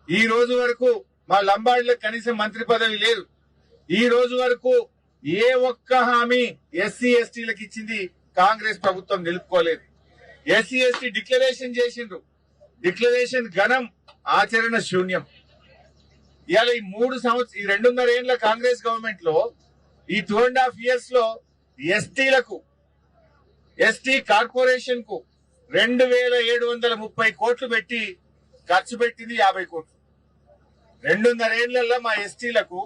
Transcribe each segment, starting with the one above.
ఈ రోజు వరకు మా లంబాడీలకు కనీసం మంత్రి పదవి లేదు. ఈ రోజు వరకు ఏ ఒక్క హామీ ఎస్సీ ఎస్టీలకు ఇచ్చింది కాంగ్రెస్ ప్రభుత్వం నిలుపుకోలేదు. ఎస్సీ ఎస్టీ డిక్లరేషన్ చేసిండ్రు, డిక్లరేషన్ ఘనం, ఆచరణ శూన్యం. ఇవాళ ఈ 2.5 ఏళ్ల కాంగ్రెస్ గవర్నమెంట్ లో ఈ 2.5 years లో ఎస్టీలకు, ఎస్టీ కార్పొరేషన్ కు 2730 కోట్లు పెట్టి ఖర్చు పెట్టింది 50 కోట్లు. 2.5 ఏళ్లలో మా ఎస్టీలకు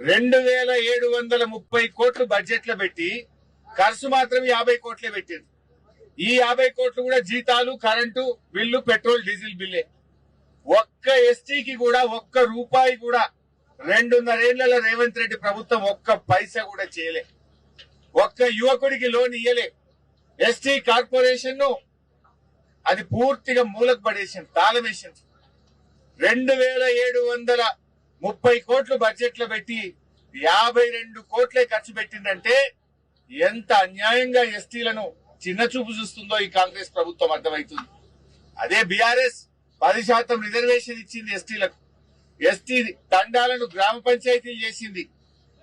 2730 కోట్లు బడ్జెట్ లో పెట్టి ఖర్చు మాత్రం 50 కోట్లే పెట్టింది. ఈ 50 కోట్లు కూడా జీతాలు, కరెంటు బిల్లు, పెట్రోల్, డీజిల్ బిల్లే. ఒక్క ఎస్టీకి కూడా ఒక్క రూపాయి కూడా 2.5 ఏళ్లలో రేవంత్ రెడ్డి ప్రభుత్వం ఒక్క పైసా కూడా చేయలే. ఒక్క యువకుడికి లోన్ ఇయ్యలే. ఎస్టీ కార్పొరేషన్ ను అది పూర్తిగా మూలకు పడేసింది, తాళం వేసింది. 2730 కోట్లు బడ్జెట్ లో పెట్టి 52 కోట్లే ఖర్చు పెట్టిందంటే ఎంత అన్యాయంగా ఎస్టీలను చిన్న చూపు చూస్తుందో ఈ కాంగ్రెస్ ప్రభుత్వం అర్థమవుతుంది. అదే బీఆర్ఎస్ 10% రిజర్వేషన్ ఇచ్చింది ఎస్టీలకు. ఎస్టీ తండాలను గ్రామ పంచాయతీలు చేసింది.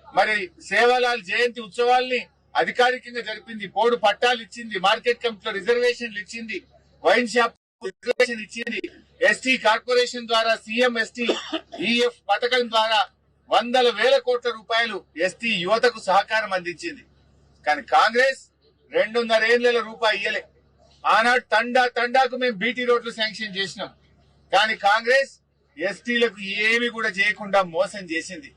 మరి సేవాలాల్ జయంతి ఉత్సవాల్ని అధికారికంగా జరిపింది. పోడు పట్టాలు ఇచ్చింది, మార్కెట్ కమిటీలో రిజర్వేషన్లు ఇచ్చింది, వైన్ షాప్ రిజర్వేషన్ ఇచ్చింది. ఎస్టీ కార్పొరేషన్ ద్వారా సీఎం ఎస్టీ ఈఎఫ్ పథకం ద్వారా 100,000 కోట్ల రూపాయలు ఎస్టీ యువతకు సహకారం అందించింది. కానీ కాంగ్రెస్ 2.5 ఏళ్ల రూపాయి ఇయ్యలే. ఆనాడు తండాకు మేము బీటీ రోడ్లు శాంక్షన్ చేసినాం. కానీ కాంగ్రెస్ ఎస్టీలకు ఏమి కూడా చేయకుండా మోసం చేసింది.